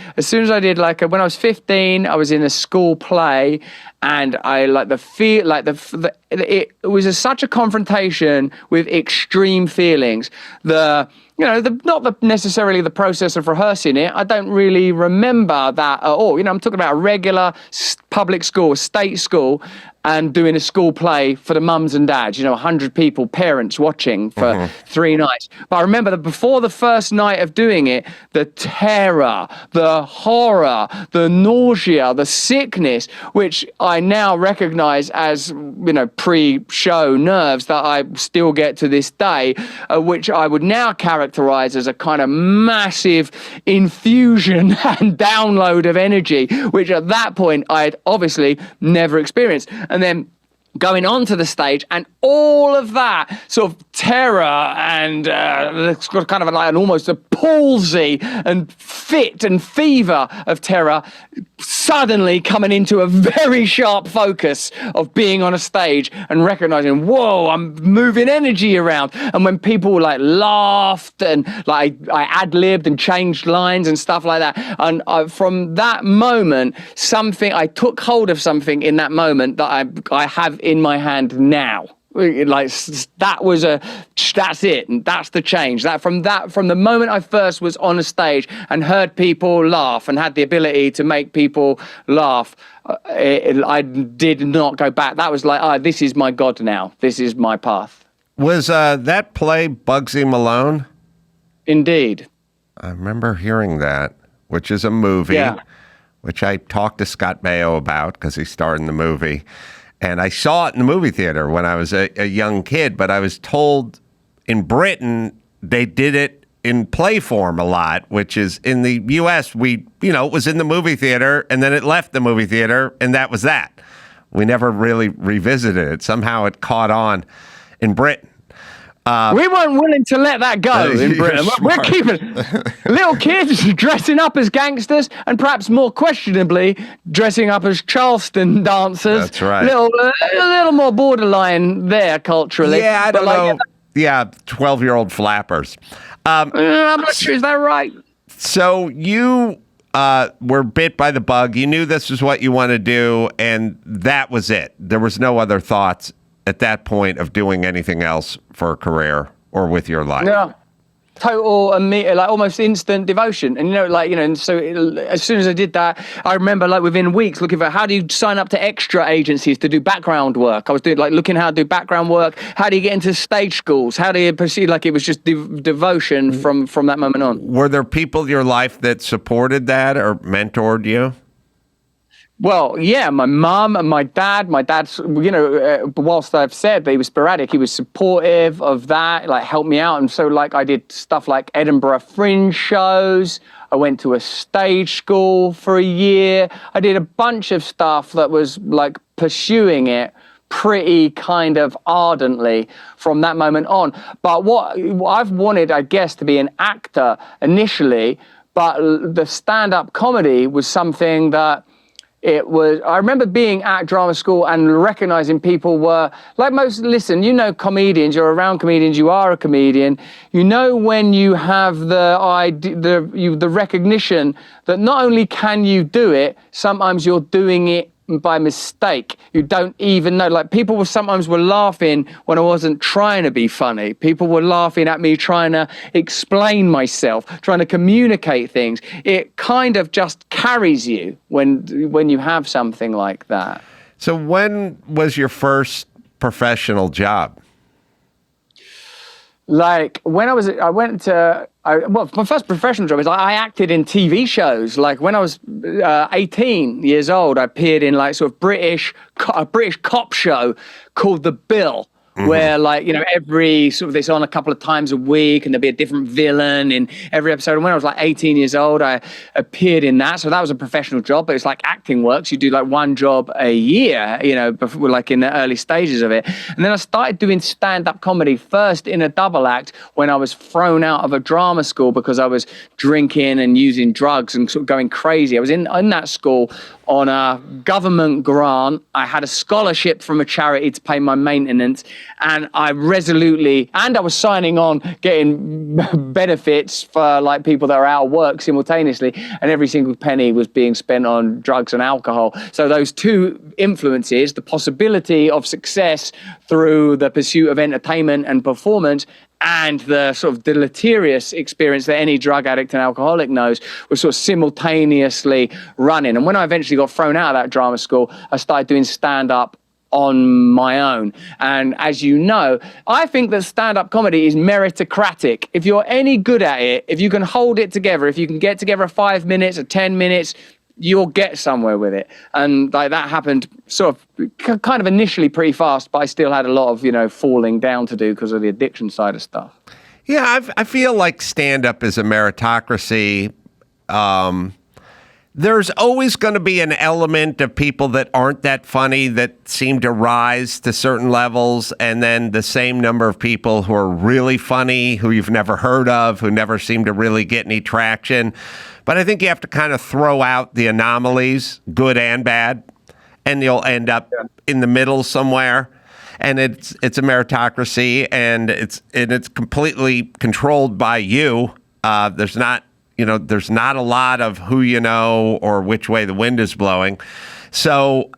like when I was 15, I was in a school play, and I it was such a confrontation with extreme feelings. Not necessarily the process of rehearsing it. I don't really remember that at all. I'm talking about a regular public school, state school, and doing a school play for the mums and dads, 100 people, parents watching for 3 nights. But I remember that before the first night of doing it, the terror, the horror, the nausea, the sickness, which I now recognize as, pre-show nerves that I still get to this day, which I would now characterize as a kind of massive infusion and download of energy, which at that point I had obviously never experienced. And then going onto the stage, and all of that sort of terror and it's got kind of like an almost a palsy and fit and fever of terror suddenly coming into a very sharp focus of being on a stage and recognizing, whoa, I'm moving energy around. And when people like laughed and like I ad-libbed and changed lines and stuff like that, and from that moment, I took hold of something in that moment that I have in my hand now. Like that's it, and that's the change. From the moment I first was on a stage and heard people laugh and had the ability to make people laugh, I did not go back. That was like, this is my God now. This is my path. Was that play Bugsy Malone? Indeed. I remember hearing that, which is a movie, which I talked to Scott Baio about because he starred in the movie. And I saw it in the movie theater when I was a young kid, but I was told in Britain they did it in play form a lot, which is in the U.S. it was in the movie theater and then it left the movie theater and that was that. We never really revisited it. Somehow it caught on in Britain. We weren't willing to let that go in Britain. We're keeping little kids dressing up as gangsters and perhaps more questionably dressing up as Charleston dancers. That's right. A little more borderline there culturally. Yeah, I don't know. Yeah, 12-year-old flappers. I'm not sure. Is that right? So you were bit by the bug. You knew this was what you want to do, and that was it. There was no other thoughts at that point of doing anything else for a career or with your life. Yeah. Total, like almost instant devotion. And, and so as soon as I did that, I remember like within weeks looking for how do you sign up to extra agencies to do background work. I was doing looking how to do background work. How do you get into stage schools? How do you proceed? Like it was just devotion from that moment on. Were there people in your life that supported that or mentored you? Well, yeah, my mum and my dad. My dad's, whilst I've said that he was sporadic, he was supportive of that, like helped me out. And so like I did stuff like Edinburgh Fringe shows. I went to a stage school for a year. I did a bunch of stuff that was like pursuing it pretty kind of ardently from that moment on. But what I've wanted, I guess, to be an actor initially, but the stand-up comedy was something that I remember being at drama school and recognizing people were like comedians, you're around comedians, you are a comedian. When you have the recognition that not only can you do it, sometimes you're doing it by mistake. You don't even know. Like people sometimes were laughing when I wasn't trying to be funny. People were laughing at me trying to explain myself, trying to communicate things. It kind of just carries you when you have something like that. So when was your first professional job? Like when my first professional job is I acted in TV shows. Like when I was 18 years old, I appeared in like sort of a British cop show called The Bill. Where every sort of it's on a couple of times a week and there'd be a different villain in every episode. And when I was like 18 years old, I appeared in that. So that was a professional job, but it's like acting works. You do like one job a year, before, like in the early stages of it. And then I started doing stand-up comedy first in a double act when I was thrown out of a drama school because I was drinking and using drugs and sort of going crazy. I was in that school on a government grant. I had a scholarship from a charity to pay my maintenance. And I was signing on getting benefits for like people that are out of work simultaneously. And every single penny was being spent on drugs and alcohol. So those two influences, the possibility of success through the pursuit of entertainment and performance, and the sort of deleterious experience that any drug addict and alcoholic knows, was sort of simultaneously running. And when I eventually got thrown out of that drama school, I started doing stand-up on my own. And as you know, I think that stand-up comedy is meritocratic. If you're any good at it, if you can hold it together, if you can get together 5 minutes or 10 minutes, you'll get somewhere with it. And like that happened sort of kind of initially pretty fast, but I still had a lot of, falling down to do because of the addiction side of stuff. Yeah, I feel like stand-up is a meritocracy. There's always going to be an element of people that aren't that funny that seem to rise to certain levels, and then the same number of people who are really funny, who you've never heard of, who never seem to really get any traction. But I think you have to kind of throw out the anomalies, good and bad, and you'll end up in the middle somewhere. And it's a meritocracy, and it's completely controlled by you. There's not a lot of who you know or which way the wind is blowing. So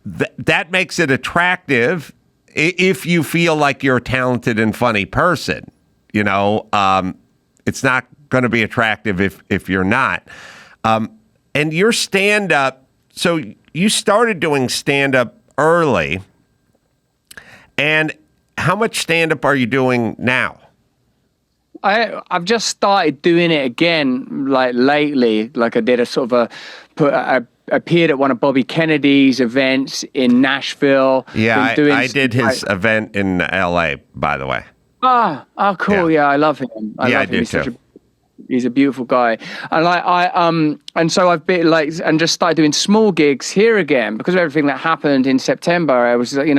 that makes it attractive if you feel like you're a talented and funny person. It's not going to be attractive if you're not. And your stand-up, so you started doing stand-up early. And how much stand-up are you doing now? I've just started doing it again, like lately. Like I did I appeared at one of Bobby Kennedy's events in Nashville. Yeah, I did his event in LA, by the way. Oh, cool. Yeah, I love him. I do too. He's a beautiful guy, and and so I've been and just started doing small gigs here again because of everything that happened in September. I was, it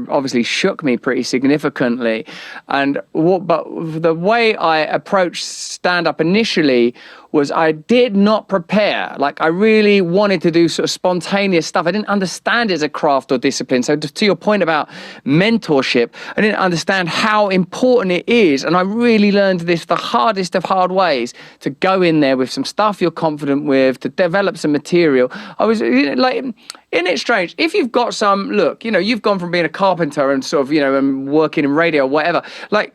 obviously shook me pretty significantly, but the way I approached stand up initially was I did not prepare. Like I really wanted to do sort of spontaneous stuff. I didn't understand it as a craft or discipline. So to your point about mentorship, I didn't understand how important it is. And I really learned this the hardest of hard ways, to go in there with some stuff you're confident with, to develop some material. I was isn't it strange? If you've got you've gone from being a carpenter and sort of, and working in radio or whatever,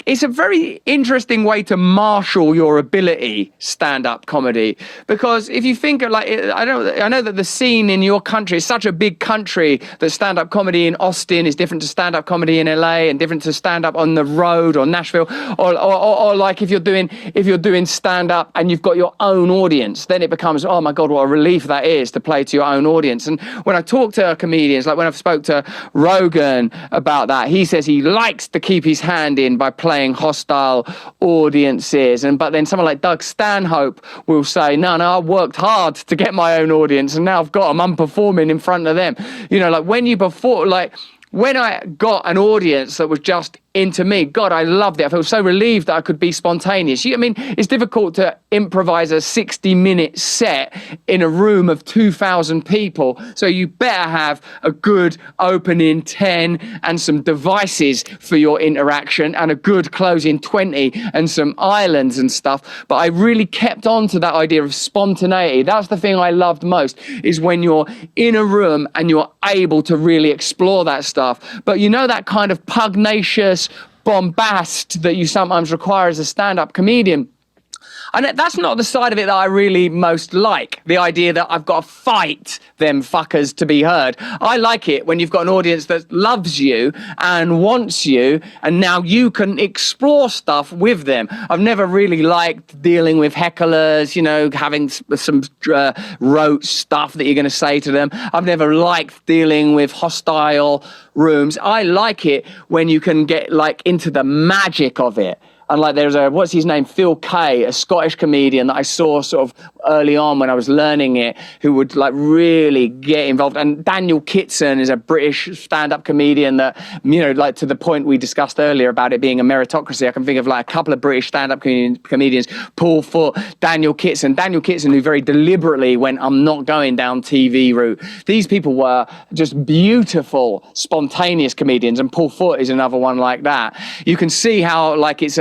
it's a very interesting way to marshal your ability, stand-up comedy. Because if you think of I know that the scene in your country is such a big country that stand-up comedy in Austin is different to stand-up comedy in LA and different to stand-up on the road or Nashville, or like if you're doing stand-up and you've got your own audience, then it becomes, oh my God, what a relief that is to play to your own audience. And when I talk to comedians, like when I've spoke to Rogan about that, he says he likes to keep his hand in by playing hostile audiences. But then someone like Doug Stanhope will say, no, I worked hard to get my own audience and now I've got them, I'm performing in front of them. When I got an audience that was just into me, God, I loved it. I felt so relieved that I could be spontaneous. It's difficult to improvise a 60-minute set in a room of 2,000 people. So you better have a good opening 10 and some devices for your interaction and a good closing 20 and some islands and stuff. But I really kept on to that idea of spontaneity. That's the thing I loved most, is when you're in a room and you're able to really explore that stuff. But that kind of pugnacious bombast that you sometimes require as a stand-up comedian. And that's not the side of it that I really most like, the idea that I've got to fight them fuckers to be heard. I like it when you've got an audience that loves you and wants you, and now you can explore stuff with them. I've never really liked dealing with hecklers, having some rote stuff that you're going to say to them. I've never liked dealing with hostile rooms. I like it when you can get into the magic of it. And there's what's his name, Phil Kay, a Scottish comedian that I saw sort of early on when I was learning it, who would really get involved. And Daniel Kitson is a British stand-up comedian that, to the point we discussed earlier about it being a meritocracy. I can think of a couple of British stand-up comedians, Paul Foot, Daniel Kitson, who very deliberately went, I'm not going down TV route. These people were just beautiful, spontaneous comedians. And Paul Foot is another one like that. You can see how it's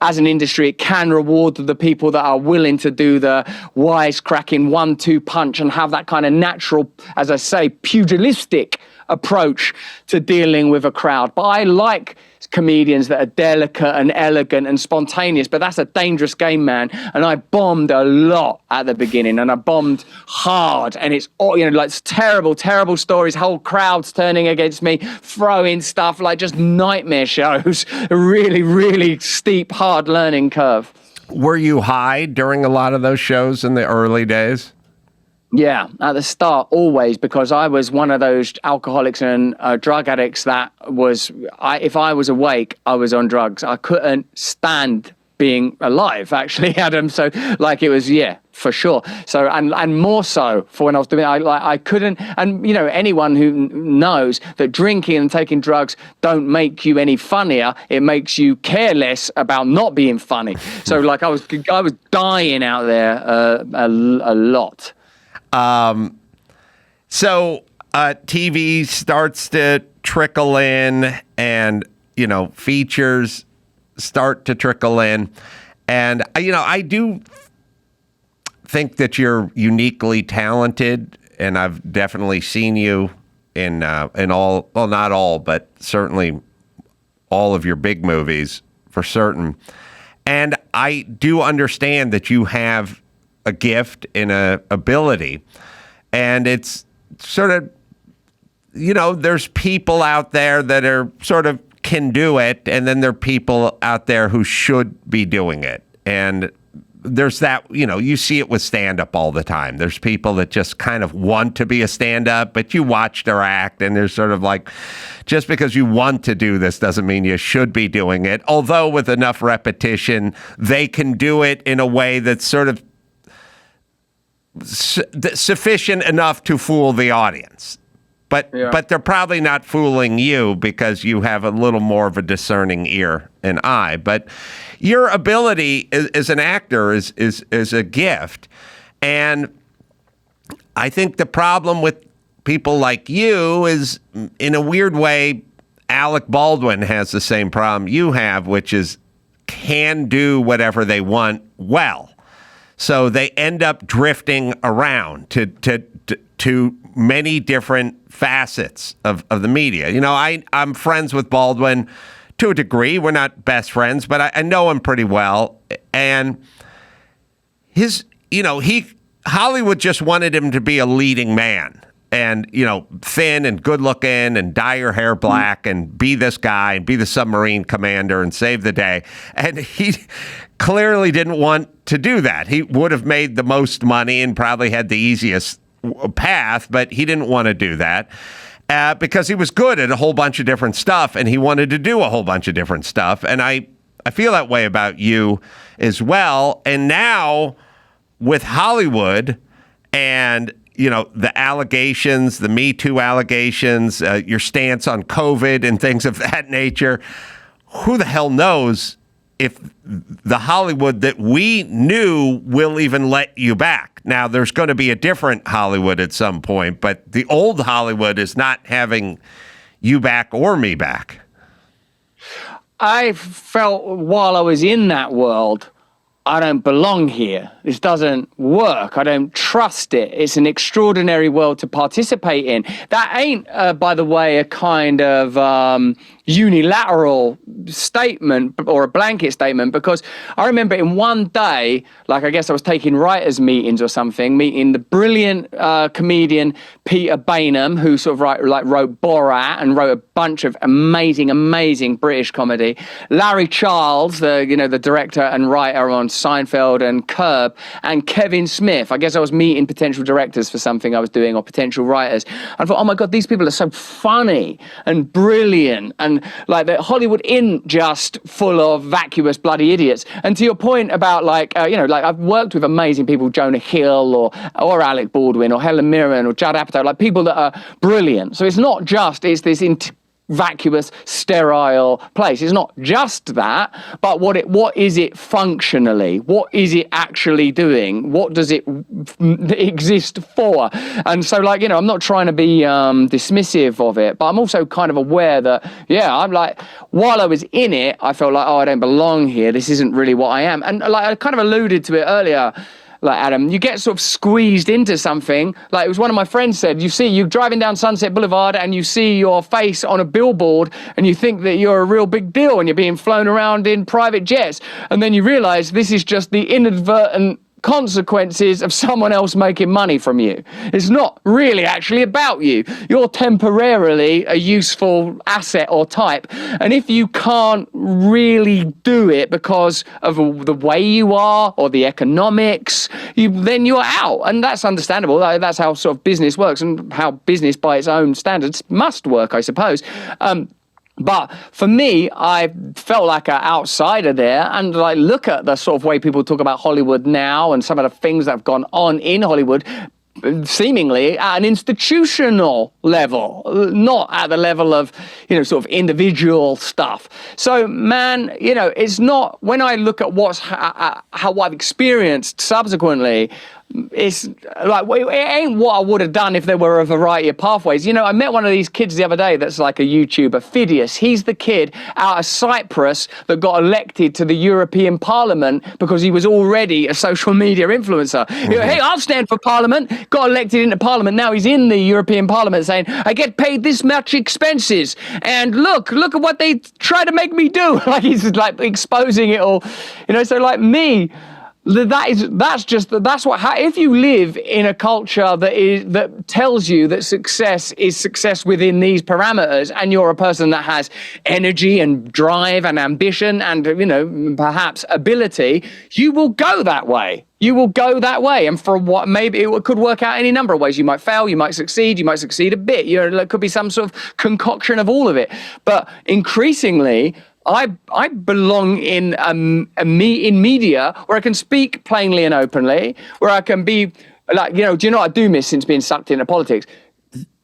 as an industry, it can reward the people that are willing to do the wisecracking 1-2 punch and have that kind of natural, as I say, pugilistic approach to dealing with a crowd. But I like comedians that are delicate and elegant and spontaneous, but that's a dangerous game, man. And I bombed a lot at the beginning, and I bombed hard, and it's it's terrible stories, whole crowds turning against me, throwing stuff, just nightmare shows. A really steep, hard learning curve. Were you high during a lot of those shows in the early days? Yeah, at the start, always, because I was one of those alcoholics and drug addicts that was, if I was awake, I was on drugs. I couldn't stand being alive, actually, Adam. So like it was, yeah, for sure. So and more so for when I was doing it, I couldn't, and you know, anyone who knows that drinking and taking drugs don't make you any funnier, it makes you care less about not being funny. So like I was dying out there a lot. So TV starts to trickle in, and you know, features start to trickle in, and you know, I do think that you're uniquely talented, and I've definitely seen you in all, well, not all, but certainly all of your big movies for certain. And I do understand that you have a gift and a ability, and it's sort of, you know, there's people out there that are sort of can do it, and then there are people out there who should be doing it. And there's that, you know, you see it with stand-up all the time. There's people that just kind of want to be a stand-up, but you watch their act, and there's sort of like, just because you want to do this doesn't mean you should be doing it. Although with enough repetition, they can do it in a way that's sort of sufficient enough to fool the audience. But they're probably not fooling you because you have a little more of a discerning ear and eye. But your ability as an actor is a gift. And I think the problem with people like you is, in a weird way, Alec Baldwin has the same problem you have, which is can do whatever they want well. So they end up drifting around to many different facets of the media. You know, I'm friends with Baldwin to a degree. We're not best friends, but I know him pretty well. And his, you know, Hollywood just wanted him to be a leading man and, you know, thin and good looking and dye your hair black and be this guy and be the submarine commander and save the day. And he clearly didn't want to do that. He would have made the most money and probably had the easiest path, but he didn't want to do that because he was good at a whole bunch of different stuff, and he wanted to do a whole bunch of different stuff. And I feel that way about you as well. And now with Hollywood and, you know, the allegations, the Me Too allegations, your stance on COVID and things of that nature, who the hell knows if the Hollywood that we knew will even let you back. Now, there's going to be a different Hollywood at some point, but the old Hollywood is not having you back or me back. I felt while I was in that world, I don't belong here. This doesn't work. I don't trust it. It's an extraordinary world to participate in. That ain't, by the way, a kind of unilateral statement or a blanket statement, because I remember in one day, like I guess I was taking writers' meetings or something, meeting the brilliant comedian Peter Bainham, who sort of wrote Borat and wrote a bunch of amazing British comedy. Larry Charles, the director and writer on Seinfeld and Curb, and Kevin Smith. I guess I was meeting potential directors for something I was doing, or potential writers. I thought, oh my God, these people are so funny and brilliant, and like that Hollywood isn't just full of vacuous bloody idiots. And to your point about I've worked with amazing people, Jonah Hill or Alec Baldwin or Helen Mirren or Judd Apatow, like people that are brilliant. So it's not just, it's this vacuous, sterile place. It's not just that, but what is it functionally? What is it actually doing? What does it exist for? And so, I'm not trying to be dismissive of it, but I'm also kind of aware that, I'm like, while I was in it, I felt like, I don't belong here. This isn't really what I am. And like I kind of alluded to it earlier, like, Adam, you get sort of squeezed into something. Like, it was one of my friends said, you're driving down Sunset Boulevard and you see your face on a billboard and you think that you're a real big deal and you're being flown around in private jets. And then you realize this is just the inadvertent consequences of someone else making money from you. It's not really actually about you. You're temporarily a useful asset or type. And if you can't really do it because of the way you are or the economics, then you're out. And that's understandable. That's how sort of business works, and how business by its own standards must work, I suppose. But for me, I felt like an outsider there, and like look at the sort of way people talk about Hollywood now and some of the things that have gone on in Hollywood, seemingly at an institutional level, not at the level of, sort of individual stuff. So, man, it's not, when I look at how I've experienced subsequently, it's like, it ain't what I would have done if there were a variety of pathways. I met one of these kids the other day that's like a YouTuber, Phidias. He's the kid out of Cyprus that got elected to the European Parliament because he was already a social media influencer. Hey, I'll stand for Parliament. Got elected into Parliament. Now he's in the European Parliament saying, I get paid this much expenses. And look at what they try to make me do. Like he's like exposing it all. So like me, if you live in a culture that tells you that success is success within these parameters, and you're a person that has energy and drive and ambition and perhaps ability, you will go that way. And for what, maybe it could work out any number of ways. You might fail, you might succeed a bit. It could be some sort of concoction of all of it. But increasingly, I belong in media where I can speak plainly and openly, where I can be like, do you know what I do miss since being sucked into politics?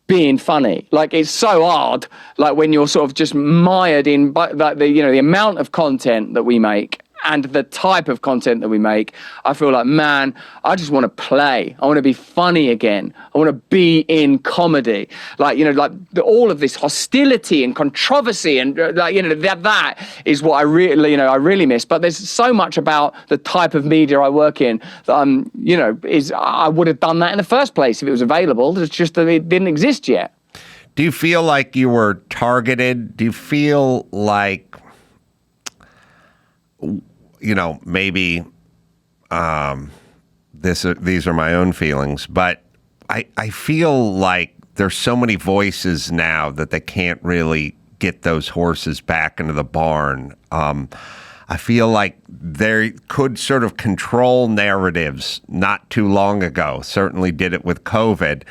Being funny. Like, it's so hard, like when you're sort of just mired in like the amount of content that we make and the type of content that we make. I feel like, man, I just want to play. I want to be funny again. I want to be in comedy. Like, all of this hostility and controversy and that is what I really miss. But there's so much about the type of media I work in that I would have done that in the first place if it was available. It's just that it didn't exist yet. Do you feel like you were targeted? Do you feel like maybe these are my own feelings, but I feel like there's so many voices now that they can't really get those horses back into the barn. I feel like they could sort of control narratives not too long ago, certainly did it with COVID,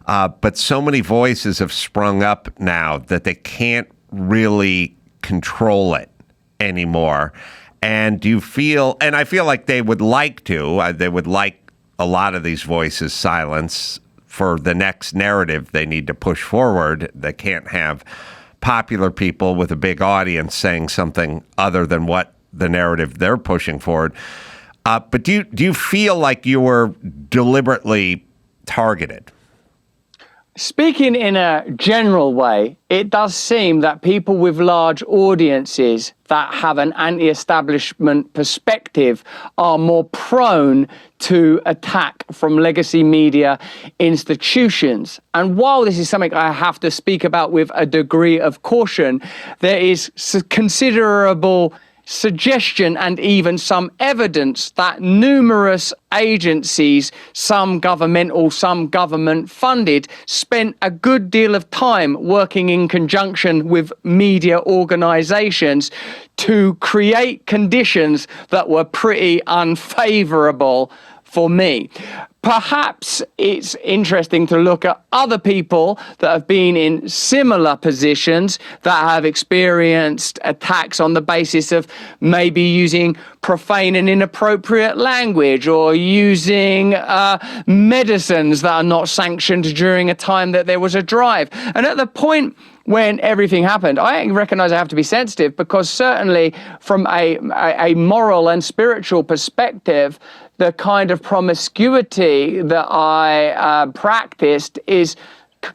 but so many voices have sprung up now that they can't really control it anymore. And do you feel, and I feel like they would like to, they would like a lot of these voices silenced for the next narrative they need to push forward. They can't have popular people with a big audience saying something other than what the narrative they're pushing forward. But do you feel like you were deliberately targeted? Speaking in a general way, it does seem that people with large audiences that have an anti-establishment perspective are more prone to attack from legacy media institutions. And while this is something I have to speak about with a degree of caution, there is considerable suggestion and even some evidence that numerous agencies, some governmental, some government funded, spent a good deal of time working in conjunction with media organizations to create conditions that were pretty unfavorable for me. Perhaps it's interesting to look at other people that have been in similar positions that have experienced attacks on the basis of maybe using profane and inappropriate language or using medicines that are not sanctioned during a time that there was a drive. And at the point when everything happened, I recognize I have to be sensitive because certainly from a moral and spiritual perspective, the kind of promiscuity that I practiced is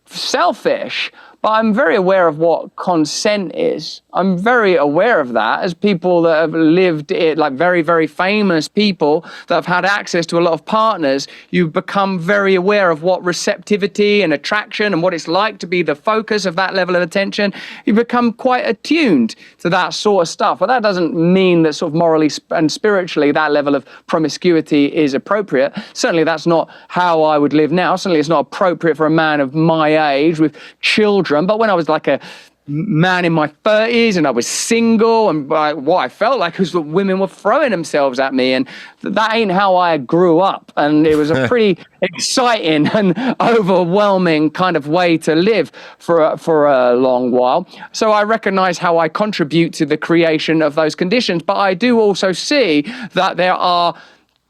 selfish, but I'm very aware of what consent is. I'm very aware of that as people that have lived it, like very, very famous people that have had access to a lot of partners. You become very aware of what receptivity and attraction and what it's like to be the focus of that level of attention. You become quite attuned to that sort of stuff. But that doesn't mean that sort of morally and spiritually that level of promiscuity is appropriate. Certainly that's not how I would live now. Certainly it's not appropriate for a man of my age with children. But when I was like a man in my 30s, and I was single, and what I felt like was that women were throwing themselves at me, and that ain't how I grew up. And it was a pretty exciting and overwhelming kind of way to live for a long while. So I recognize how I contribute to the creation of those conditions, but I do also see that there are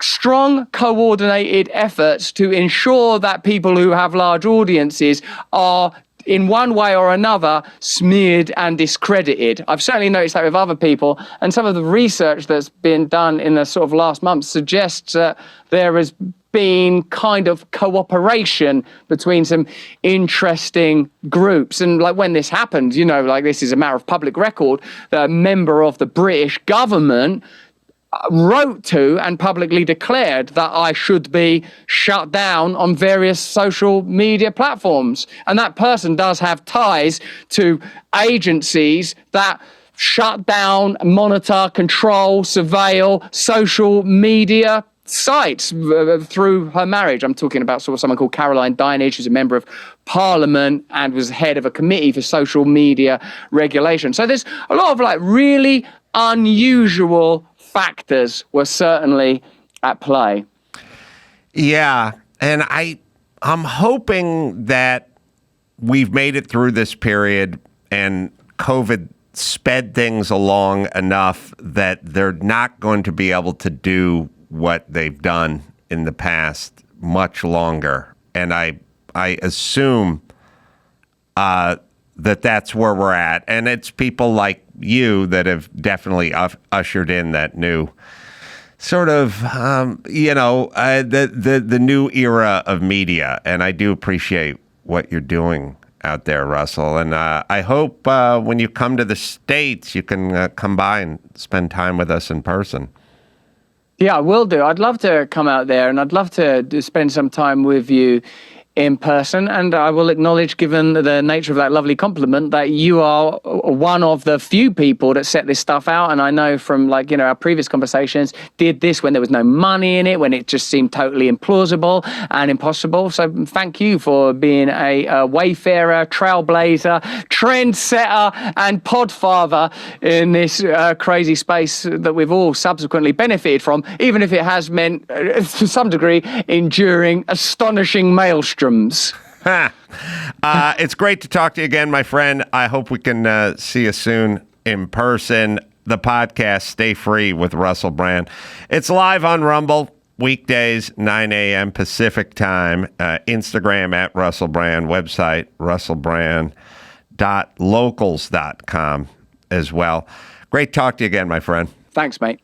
strong coordinated efforts to ensure that people who have large audiences are in one way or another smeared and discredited. I've certainly noticed that with other people, and some of the research that's been done in the sort of last month suggests that there has been kind of cooperation between some interesting groups. And like when this happened, you know, like this is a matter of public record, the member of the British government wrote to and publicly declared that I should be shut down on various social media platforms. And that person does have ties to agencies that shut down, monitor, control, surveil social media sites through her marriage. I'm talking about sort of someone called Caroline Dinage, who's a member of Parliament and was head of a committee for social media regulation. So there's a lot of like really unusual factors were certainly at play. Yeah, and I'm hoping that we've made it through this period and COVID sped things along enough that they're not going to be able to do what they've done in the past much longer. And I assume that's where we're at. And it's people like you that have definitely ushered in that new sort of, the new era of media. And I do appreciate what you're doing out there, Russell. And I hope when you come to the States, you can come by and spend time with us in person. Yeah, I will do. I'd love to come out there, and I'd love to spend some time with you in person. And I will acknowledge, given the nature of that lovely compliment, that you are one of the few people that set this stuff out. And I know from our previous conversations, did this when there was no money in it, when it just seemed totally implausible and impossible. So thank you for being a wayfarer, trailblazer, trendsetter, and podfather in this crazy space that we've all subsequently benefited from, even if it has meant, to some degree, enduring astonishing maelstroms. It's great to talk to you again, my friend. I hope we can see you soon in person. The podcast, Stay Free with Russell Brand. It's live on Rumble, weekdays, 9 a.m. Pacific time. Instagram at Russell Brand, website, russellbrand.locals.com as well. Great to talk to you again, my friend. Thanks, mate.